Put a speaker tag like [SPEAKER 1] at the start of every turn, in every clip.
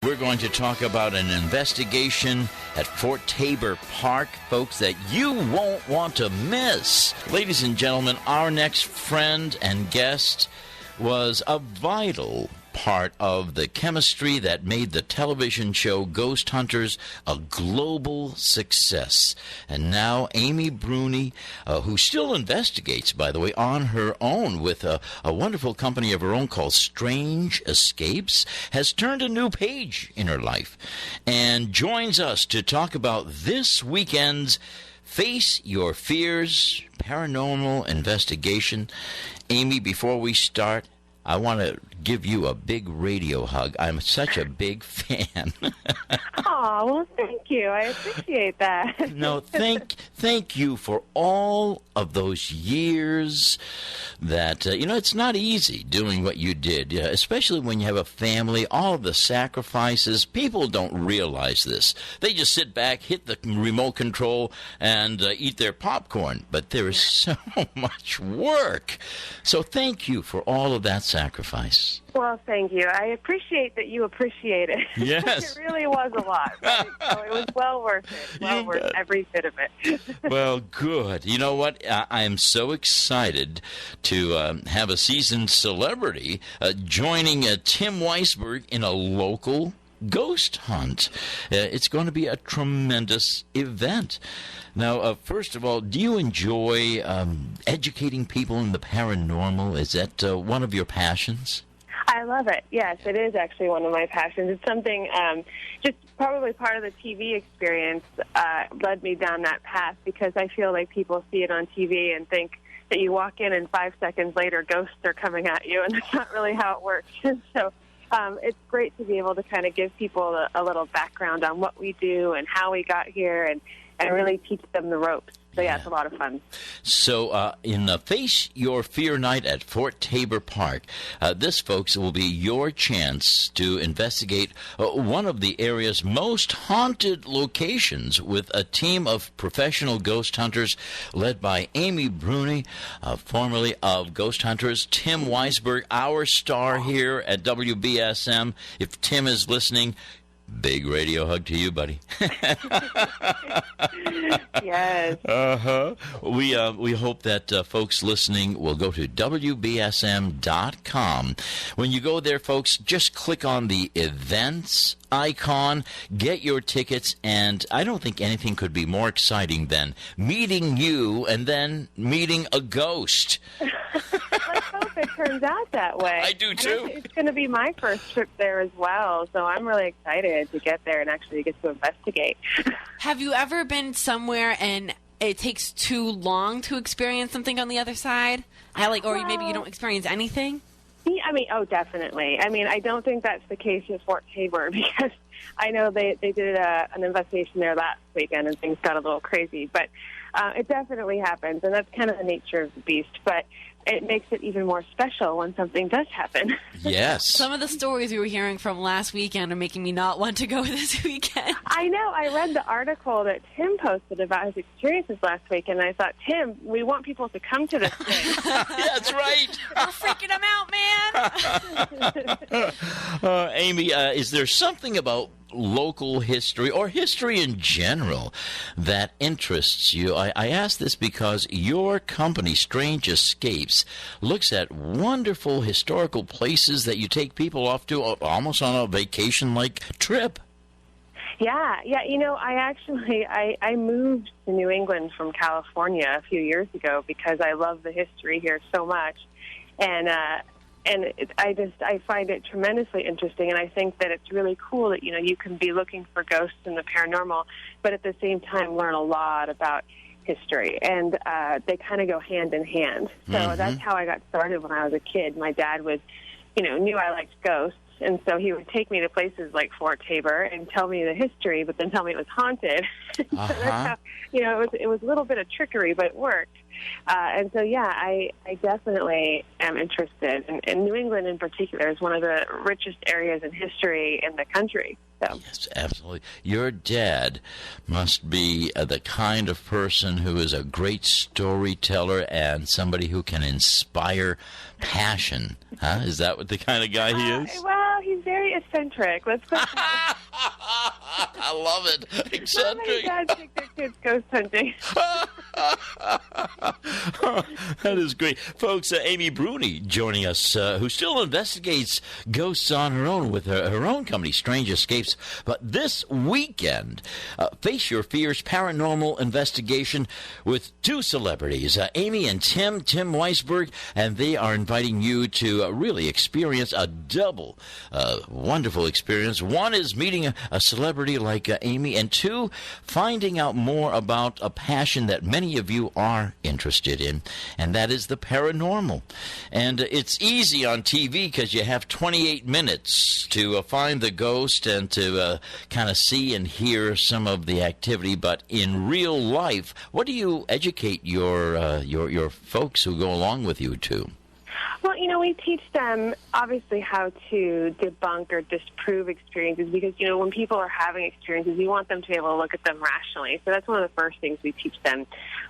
[SPEAKER 1] We're going to talk about an investigation at Fort Taber Park, folks, that you won't want to miss. Ladies and gentlemen, our next friend and guest was a vital part of the chemistry that made the television show Ghost Hunters a global success. And now Amy Bruni, who still investigates, by the way, on her own with a wonderful company of her own called Strange Escapes, has turned a new page in her life and joins us to talk about this weekend's Face Your Fears paranormal investigation. Amy, before we start, I want to give you a big radio hug. I'm such a big fan.
[SPEAKER 2] Oh, well, thank you. I appreciate that.
[SPEAKER 1] No, thank you for all of those years that, it's not easy doing what you did, especially when you have a family, all of the sacrifices. People don't realize this. They just sit back, hit the remote control, and eat their popcorn. But there is so much work. So thank you for all of that sacrifice.
[SPEAKER 2] Well, thank you. I appreciate that you appreciate it.
[SPEAKER 1] Yes.
[SPEAKER 2] It really was a lot. Right? So it was well worth it. Well worth every bit of it.
[SPEAKER 1] Well, good. You know what? I am so excited to have a seasoned celebrity joining Tim Weisberg in a local ghost hunt. It's going to be a tremendous event. Now, first of all, do you enjoy educating people in the paranormal? Is that one of your passions?
[SPEAKER 2] I love it. Yes, it is actually one of my passions. It's something, just probably part of the TV experience led me down that path, because I feel like people see it on TV and think that you walk in and 5 seconds later ghosts are coming at you, and that's not really how it works. And so it's great to be able to kind of give people a little background on what we do and how we got here, and really teach them the ropes. So, yeah, it's a lot of fun.
[SPEAKER 1] So, in the Face Your Fear night at Fort Taber Park, this, folks, will be your chance to investigate one of the area's most haunted locations with a team of professional ghost hunters led by Amy Bruni, formerly of Ghost Hunters, Tim Weisberg, our star here at WBSM. If Tim is listening, big radio hug to you, buddy.
[SPEAKER 2] Yes.
[SPEAKER 1] We hope that folks listening will go to WBSM.com. When you go there, folks, just click on the events icon, get your tickets, and I don't think anything could be more exciting than meeting you and then meeting a ghost.
[SPEAKER 2] Let's hope it turns out that way.
[SPEAKER 1] I do, too.
[SPEAKER 2] It's going to be my first trip there as well, so I'm really excited to get there and actually get to investigate.
[SPEAKER 3] Have you ever been somewhere and it takes too long to experience something on the other side? Or maybe you don't experience anything?
[SPEAKER 2] Definitely. I don't think that's the case at Fort Taber, because I know they did an investigation there last weekend and things got a little crazy, but it definitely happens, and that's kind of the nature of the beast. But it makes it even more special when something does happen.
[SPEAKER 1] Yes.
[SPEAKER 3] Some of the stories we were hearing from last weekend are making me not want to go this weekend.
[SPEAKER 2] I know. I read the article that Tim posted about his experiences last week, and I thought, Tim, we want people to come to this thing.
[SPEAKER 1] That's right.
[SPEAKER 3] We're freaking them out, man.
[SPEAKER 1] Amy, is there something about local history or history in general that interests you? I ask this because your company, Strange Escapes, looks at wonderful historical places that you take people off to almost on a vacation-like trip.
[SPEAKER 2] Yeah. I moved to New England from California a few years ago because I love the history here so much, and I find it tremendously interesting, and I think that it's really cool that you can be looking for ghosts in the paranormal, but at the same time learn a lot about history, and they kind of go hand in hand. So that's how I got started when I was a kid. My dad was, knew I liked ghosts, and so he would take me to places like Fort Taber and tell me the history, but then tell me it was haunted. So that's how, it was a little bit of trickery, but it worked. And so, I definitely am interested. And New England in particular is one of the richest areas in history in the country. So.
[SPEAKER 1] Yes, absolutely. Your dad must be the kind of person who is a great storyteller and somebody who can inspire passion. Huh? Is that what the kind of guy he is?
[SPEAKER 2] Well, he's very eccentric. Let's put that.
[SPEAKER 1] I love it.
[SPEAKER 2] How many
[SPEAKER 1] Eccentric.
[SPEAKER 2] dads take their kids ghost hunting?
[SPEAKER 1] That is great. Folks, Amy Bruni joining us, who still investigates ghosts on her own with her own company, Strange Escapes. But this weekend, face your fears paranormal investigation with two celebrities, Amy and Tim Weisberg, and they are inviting you to really experience a double wonderful experience. One is meeting a celebrity like Amy, and two, finding out more about a passion that many of you are interested in, and that is the paranormal. And it's easy on TV because you have 28 minutes to find the ghost and to kind of see and hear some of the activity. But in real life, what do you educate your folks who go along with you to?
[SPEAKER 2] Well, we teach them, obviously, how to debunk or disprove experiences because, when people are having experiences, you want them to be able to look at them rationally. So that's one of the first things we teach them.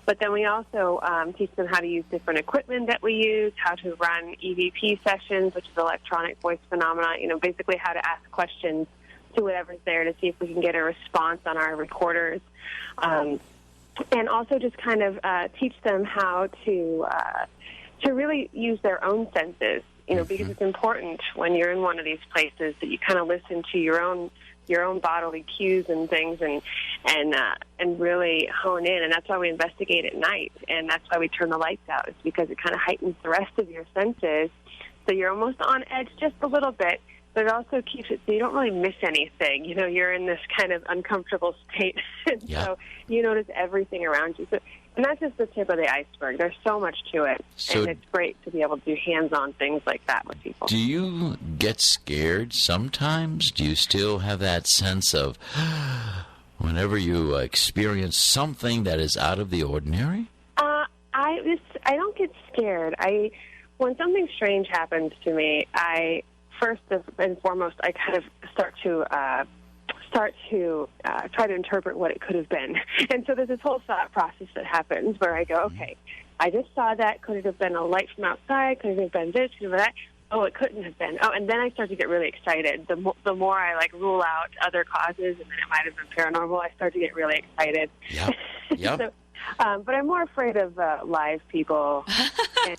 [SPEAKER 2] But then we also teach them how to use different equipment that we use, how to run EVP sessions, which is electronic voice phenomena, basically how to ask questions to whatever's there to see if we can get a response on our recorders. And also just kind of teach them how to really use their own senses, because it's important when you're in one of these places that you kind of listen to your own bodily cues and things and really hone in. And that's why we investigate at night, and that's why we turn the lights out. It's because it kind of heightens the rest of your senses, so you're almost on edge just a little bit, but it also keeps it so you don't really miss anything. You're in this kind of uncomfortable state, and so you notice everything around you. And that's just the tip of the iceberg. There's so much to it, and it's great to be able to do hands-on things like that with people.
[SPEAKER 1] Do you get scared sometimes? Do you still have that sense of whenever you experience something that is out of the ordinary?
[SPEAKER 2] I don't get scared. When something strange happens to me, first and foremost, I kind of start to try to interpret what it could have been. And so there's this whole thought process that happens where I go, okay, I just saw that. Could it have been a light from outside? Could it have been this? Could it have been that? Oh, it couldn't have been. Oh, and then I start to get really excited. The more I rule out other causes and then it might have been paranormal, I start to get really excited.
[SPEAKER 1] Yep.
[SPEAKER 2] But I'm more afraid of live people.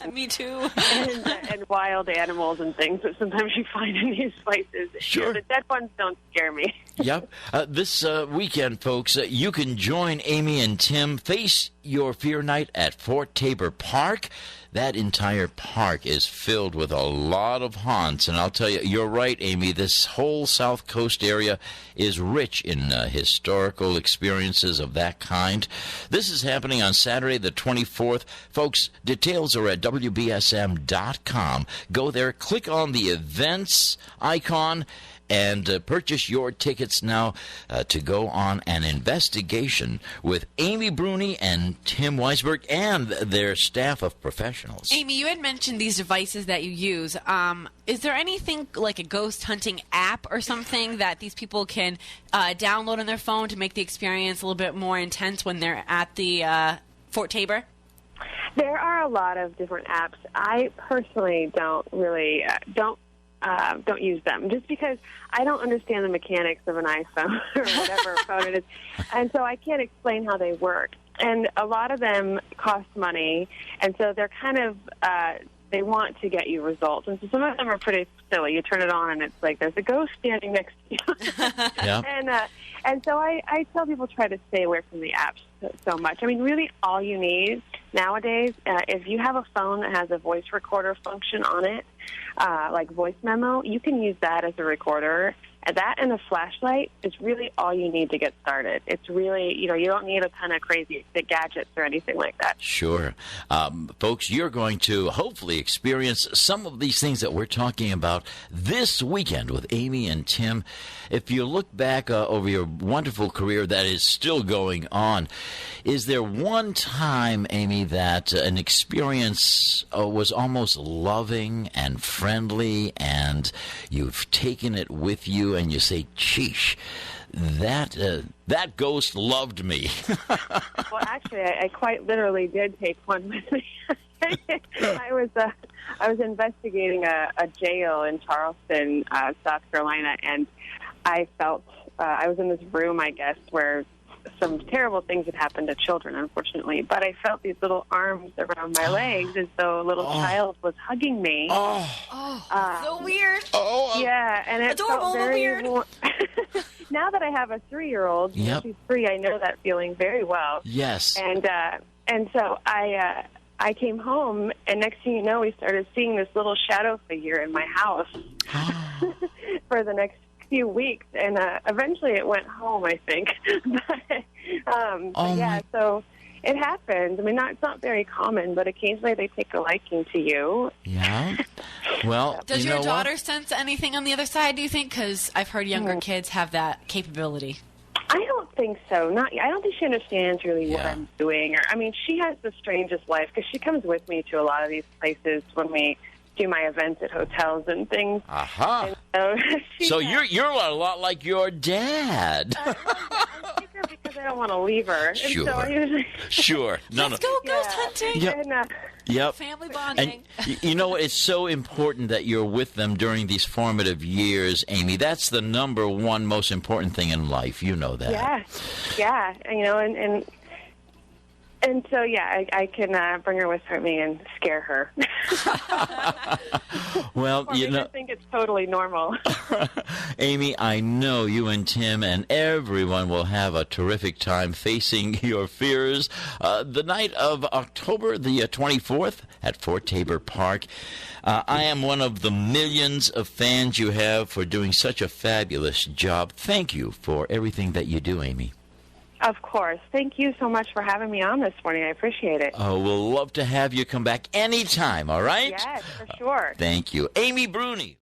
[SPEAKER 2] And,
[SPEAKER 3] Me too.
[SPEAKER 2] and wild animals and things that sometimes you find in these places.
[SPEAKER 1] Sure.
[SPEAKER 2] The dead ones don't scare me.
[SPEAKER 1] Yep. This weekend, folks, you can join Amy and Tim Face Your Fear Night at Fort Taber Park. That entire park is filled with a lot of haunts. And I'll tell you, you're right, Amy, this whole South Coast area is rich in historical experiences of that kind. This is happening on Saturday the 24th. Folks, details are at WBSM.com. Go there, click on the events icon, and purchase your tickets now to go on an investigation with Amy Bruni and Tim Weisberg and their staff of professionals.
[SPEAKER 3] Amy, you had mentioned these devices that you use. Is there anything like a ghost hunting app or something that these people can download on their phone to make the experience a little bit more intense when they're at the Fort Tabor?
[SPEAKER 2] There are a lot of different apps. I personally don't use them just because I don't understand the mechanics of an iPhone or whatever phone it is. And so I can't explain how they work. And a lot of them cost money, and so they're kind of, they want to get you results. And so some of them are pretty silly. You turn it on, and it's like there's a ghost standing next to you.
[SPEAKER 1] Yeah.
[SPEAKER 2] And so I tell people try to stay away from the apps so much. I mean, really all you need nowadays, if you have a phone that has a voice recorder function on it, like voice memo, you can use that as a recorder. And that and a flashlight is really all you need to get started. It's really, you don't need a ton of crazy gadgets or anything like that.
[SPEAKER 1] Sure. Folks, you're going to hopefully experience some of these things that we're talking about this weekend with Amy and Tim. If you look back over your wonderful career that is still going on, is there one time, Amy, that an experience was almost loving and friendly and you've taken it with you and you say, "Sheesh, that ghost loved me"?
[SPEAKER 2] Well, actually, I quite literally did take one with me. I was investigating a jail in Charleston, South Carolina, and I felt I was in this room, I guess, where some terrible things had happened to children, unfortunately. But I felt these little arms around my legs as though a little child was hugging me.
[SPEAKER 3] So weird.
[SPEAKER 2] Yeah, and it
[SPEAKER 3] adorable,
[SPEAKER 2] felt very
[SPEAKER 3] weird.
[SPEAKER 2] Now that I have a 3-year-old, she's 3, I know that feeling very well.
[SPEAKER 1] Yes.
[SPEAKER 2] And so I came home, and next thing you know, we started seeing this little shadow figure in my house for the next few weeks, and eventually it went home, I think. So it happens. I mean, it's not very common, but occasionally they take a liking to you.
[SPEAKER 1] Yeah. Well,
[SPEAKER 3] does
[SPEAKER 1] you
[SPEAKER 3] your
[SPEAKER 1] know
[SPEAKER 3] daughter
[SPEAKER 1] what?
[SPEAKER 3] sense anything on the other side, do you think? Because I've heard younger kids have that capability.
[SPEAKER 2] I don't think so. I don't think she understands really what I'm doing. She has the strangest life because she comes with me to a lot of these places when we do my events at hotels and things.
[SPEAKER 1] Aha.
[SPEAKER 2] And
[SPEAKER 1] So you're a lot like your dad.
[SPEAKER 2] I take her because I don't want to leave her. And
[SPEAKER 1] Sure.
[SPEAKER 2] so I usually
[SPEAKER 1] Sure.
[SPEAKER 3] Let's go ghost hunting.
[SPEAKER 1] Yep.
[SPEAKER 2] And,
[SPEAKER 1] Yep.
[SPEAKER 3] Family bonding.
[SPEAKER 1] And you know, it's so important that you're with them during these formative years, Amy. That's the number one most important thing in life. You know that.
[SPEAKER 2] Yeah. And so, I can bring her with me and scare her.
[SPEAKER 1] Well,
[SPEAKER 2] I think it's totally normal.
[SPEAKER 1] Amy, I know you and Tim and everyone will have a terrific time facing your fears the night of October the 24th at Fort Taber Park. I am one of the millions of fans you have for doing such a fabulous job. Thank you for everything that you do, Amy.
[SPEAKER 2] Of course. Thank you so much for having me on this morning. I appreciate it.
[SPEAKER 1] Oh, we'll love to have you come back anytime, all right?
[SPEAKER 2] Yes, for sure.
[SPEAKER 1] Thank you. Amy Bruni.